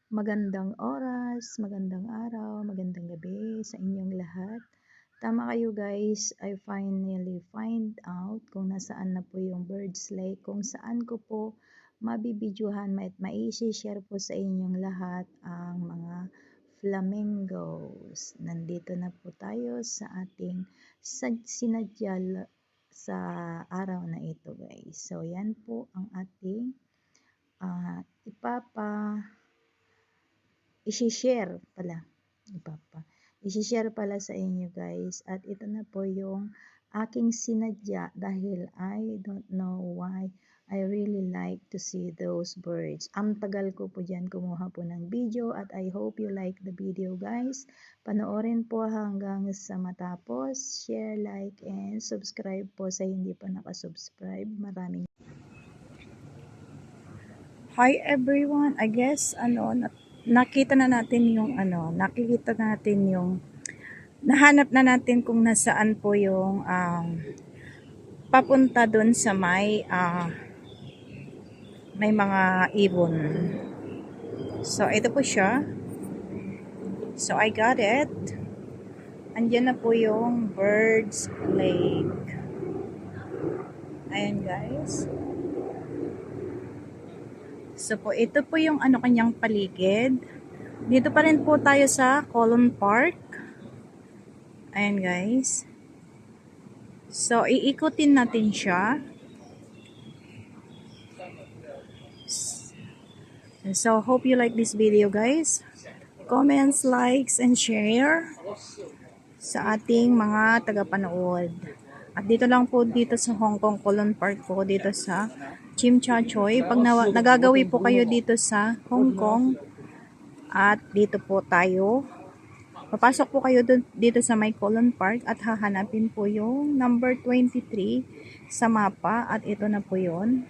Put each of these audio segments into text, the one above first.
Magandang oras, magandang araw, magandang gabi sa inyong lahat. Tama kayo guys, I finally find out kung nasaan na po yung Birds Lake, kung saan ko po mabibidyohan at mai-share po sa inyong lahat ang mga flamingos. Nandito na po tayo sa ating sinadya sa araw na ito guys. So yan po ang ating i-share pala sa inyo guys, at ito na po yung aking sinadya dahil I don't know why I really like to see those birds. Ang tagal ko po dyan kumuha po ng video at I hope you like the video guys. Panoorin po hanggang sa matapos, share, like, and subscribe po sa hindi pa nakasubscribe. Maraming Hi everyone, I guess nakita na natin yung nahanap na natin kung nasaan po yung papunta dun sa may mga ibon. So ito po siya. So I got it. Andiyan na po yung Birds Lake. Ayan guys. So po ito po yung kanyang paligid. Dito pa rin po tayo sa Colon Park. Ayan guys. So iikutin natin siya. So hope you like this video guys. Comments, likes, and share sa ating mga tagapanood. At dito lang po dito sa Hong Kong Colon Park po, dito sa Tsim Sha Tsui. Pag nagagawi po kayo dito sa Hong Kong at dito po tayo, papasok po kayo dito sa may Colon Park at hahanapin po yung number 23 sa mapa at ito na po yun.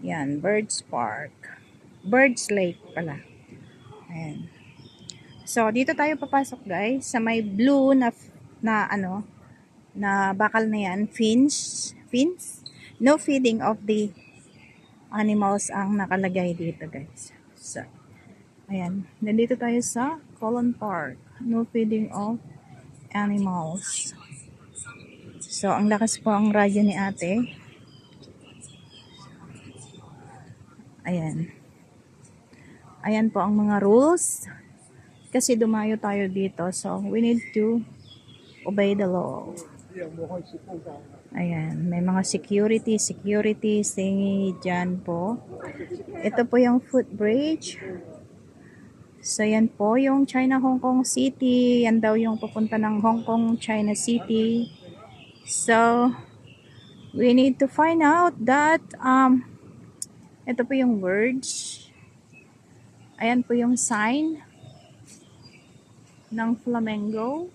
Yan, Birds Park. Birds Lake pala. Ayan. So, dito tayo papasok guys sa may blue na bakal na yan, fins. No feeding of the animals ang nakalagay dito guys. So, ayan. Nandito tayo sa Colon Park. No feeding of animals. So, ang lakas po ang radyo ni ate. Ayan. Ayan po ang mga rules. Kasi dumayo tayo dito. So, we need to obey the law. Ayan, may mga security thingy dyan po. Ito po yung footbridge. So, yan po yung China-Hong Kong City. Yan daw yung pupunta ng Hong Kong, China City. So, we need to find out that, ito po yung words. Ayan po yung sign ng flamingo.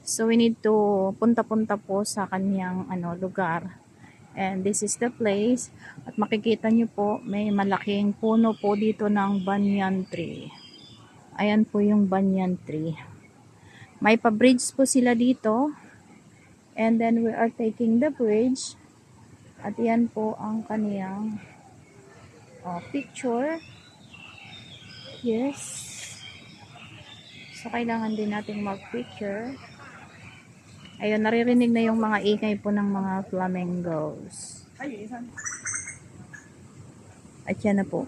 So, we need to punta-punta po sa kanyang lugar. And this is the place. At makikita nyo po, may malaking puno po dito ng banyan tree. Ayan po yung banyan tree. May pa-bridge po sila dito. And then we are taking the bridge. At yan po ang kaniyang picture. Yes. So, kailangan din natin mag-picture. Ayun, naririnig na yung mga ingay po ng mga flamingos. At yan na po.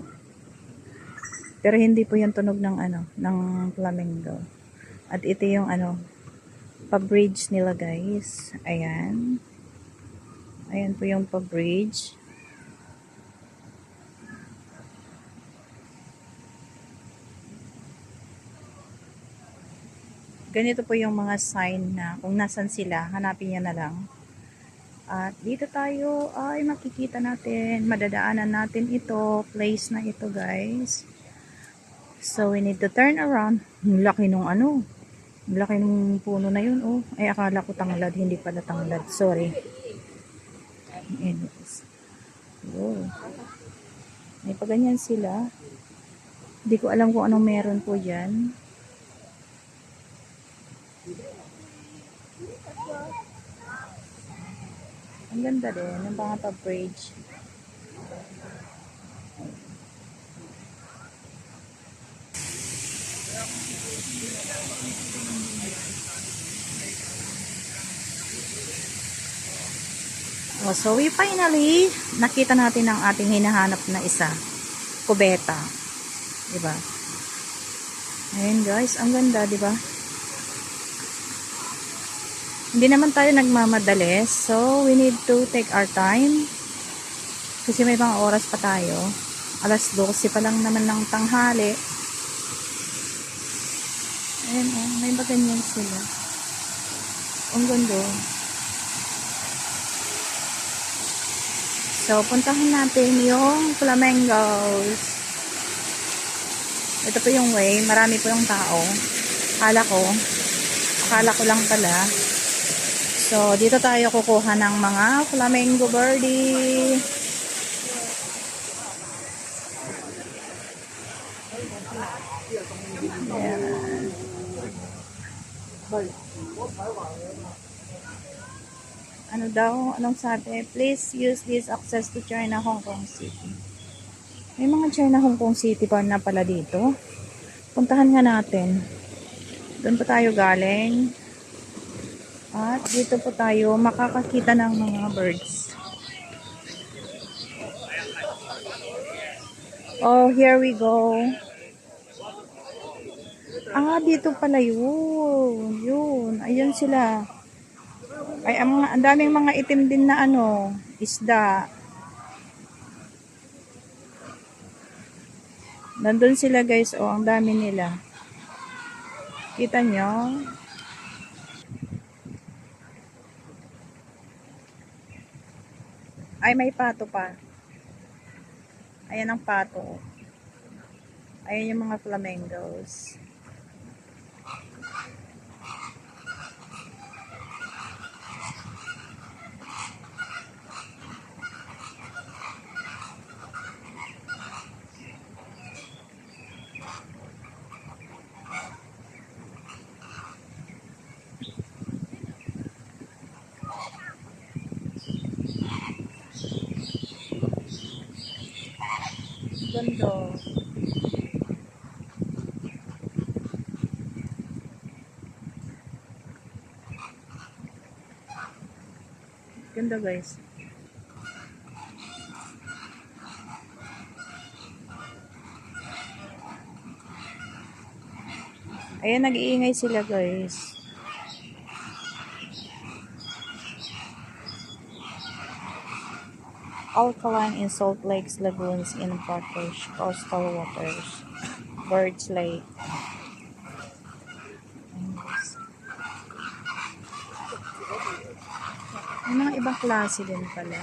Pero hindi po yung tunog ng ng flamingo. At ito yung pa-bridge nila guys. Ayan. Ayan po yung pa-bridge. Ganito po yung mga sign na kung nasan sila, hanapin niya na lang. At dito tayo ay makikita natin, madadaanan natin ito, place na ito guys. So we need to turn around. Ang laki nung laki nung puno na yun oh. Ay akala ko tanglad, hindi pala tanglad. Sorry. Anyways. Oh. May paganyan sila. Hindi ko alam kung anong meron po dyan. Ang ganda din, yung mga pa-bridge. Oh, so we finally nakita natin ang ating hinahanap na isa, kubeta, 'di ba? Ayun guys, ang ganda, 'di ba? Hindi naman tayo nagmamadali, so we need to take our time kasi may mga oras pa tayo. Alas 12 pa lang naman ng tanghali. Ayun, oh, may ba ganyan sila? Ang ganda. So, puntahan natin yung flamingos. Ito po yung way. Marami po yung tao. Akala ko lang pala. So, dito tayo kukuha ng mga flamingo birdie. Ayan. Ano daw? Anong sabi? Please use this access to China, Hong Kong City. May mga China, Hong Kong City pa na pala dito. Puntahan nga natin. Doon po tayo galing. At dito po tayo makakakita ng mga birds. Oh, here we go. Ah, dito pala yun. Yun. Ayun sila. Ay, ang daming mga itim din na ano, isda. Nandun sila guys, oh, ang dami nila. Kita nyo? Ay, may pato pa. Ayan ang pato. Ayan yung mga flamingos. Ganda. Ganda guys. Ayan, nag-iingay sila guys. Alkaline in salt lakes, lagoons, in brackish coastal waters. Birds Lake. May mga ibang klase din pala.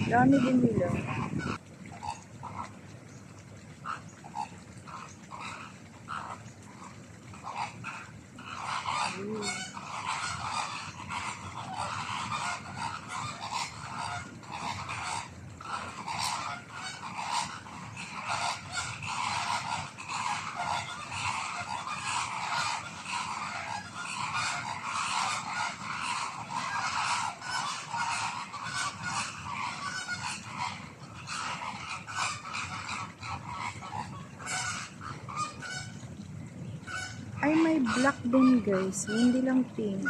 Dami din nila. Ay, may black din guys. Hindi lang pink.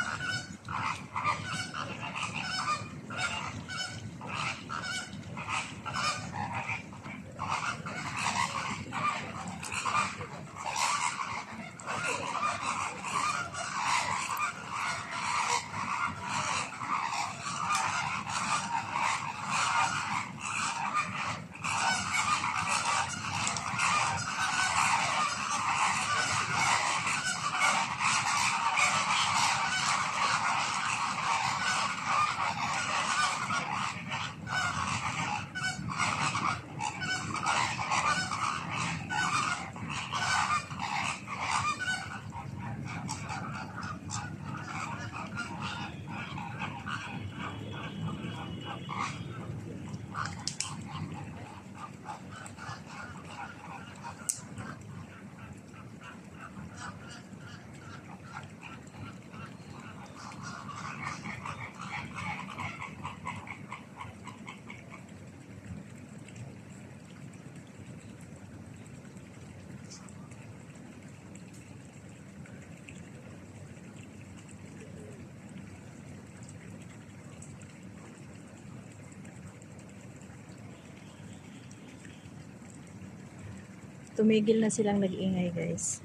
Tumigil na silang nag-ingay, guys.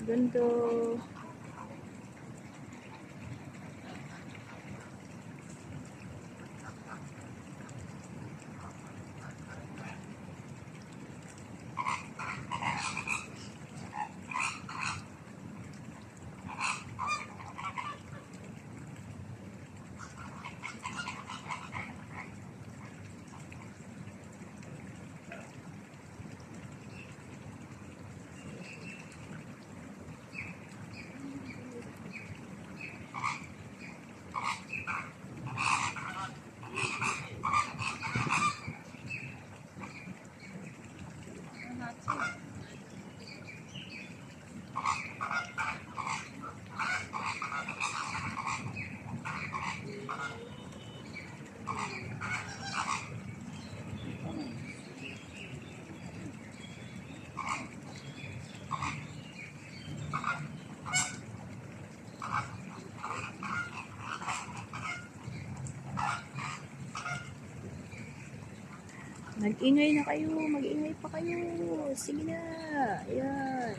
Ganda. Mag-ingay na kayo. Mag-ingay pa kayo. Sige na. Ayan.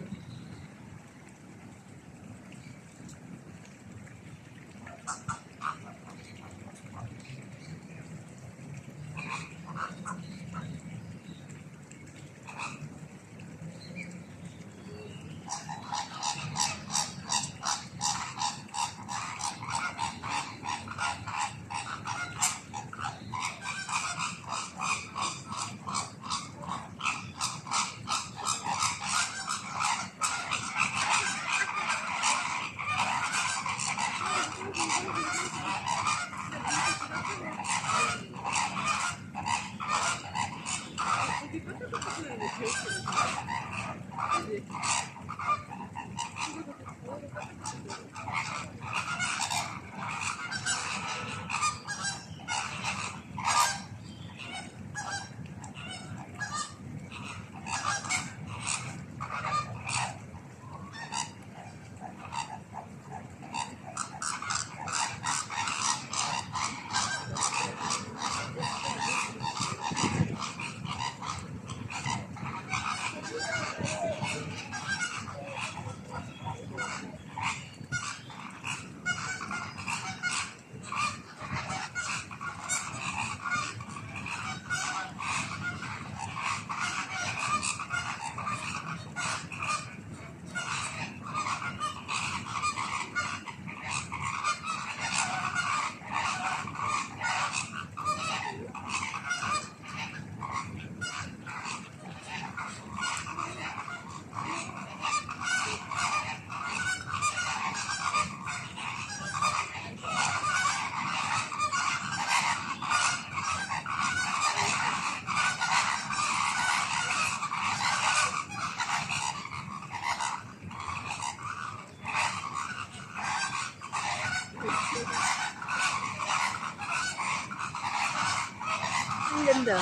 Ang ganda.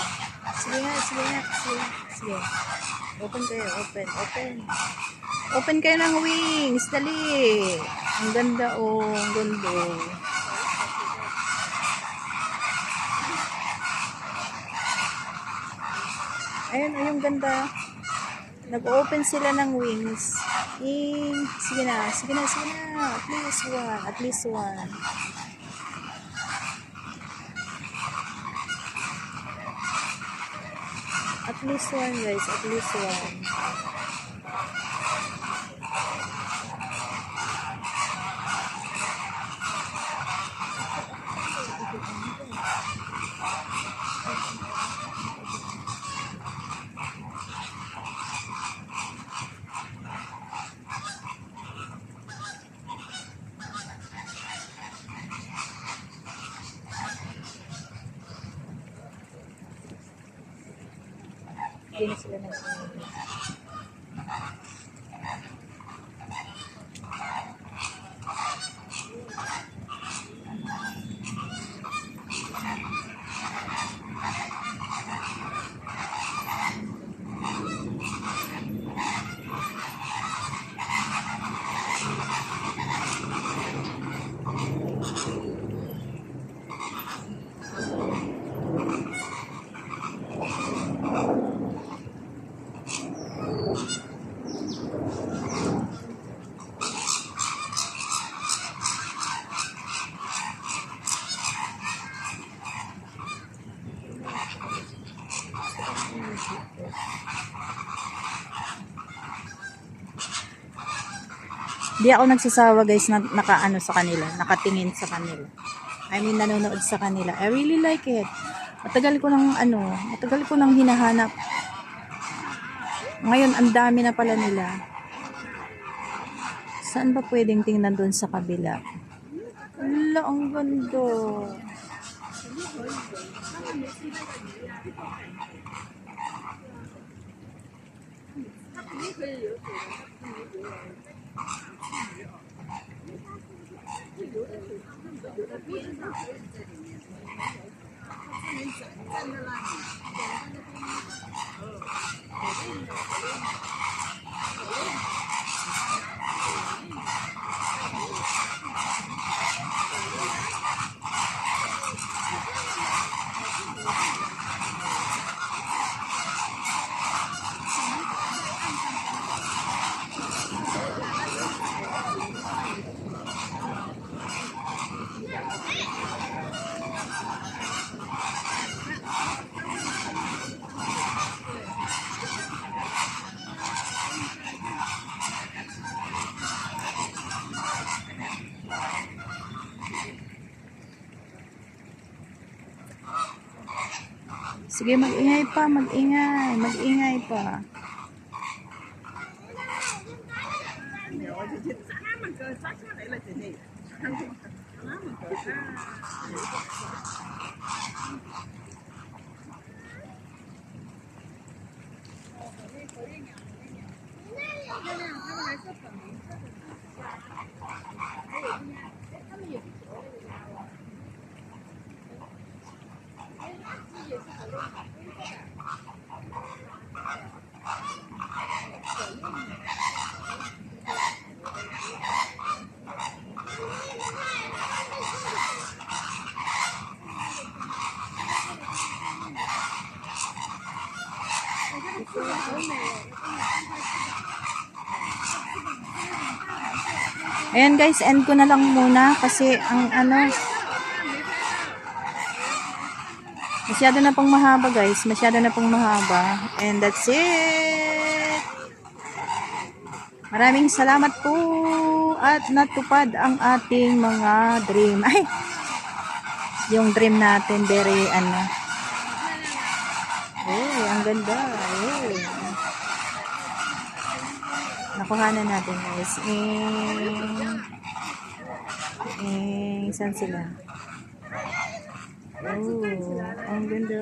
Sige nga, sige nga, sige. Sige. Open kayo, open, open. Open kayo ng wings, dali. Ang ganda, oh, ang ganda. Ayun, ayun, ganda. Nag-open sila ng wings. Sige na, sige na, sige na. At least one, at least one. At least one, guys, at least one. Hindi na sila nag-ingay. Di ako nagsasawa guys na nakaano sa kanila, nakatingin sa kanila. I mean, nanonood sa kanila. I really like it. Matagal ko nang hinahanap. Ngayon, ang dami na pala nila. Saan ba pwedeng tingnan doon sa kabila? Wala, ang ganda. Sige, mag-ingay pa, mag-ingay pa. Ayan guys, end ko na lang muna kasi ang masyado na pong mahaba guys, masyado na pong mahaba. And that's it. Maraming salamat po at natupad ang ating mga dream. Ay, yung dream natin very ang ganda. Nakuhanan natin guys. Saan sila? Ang ganda.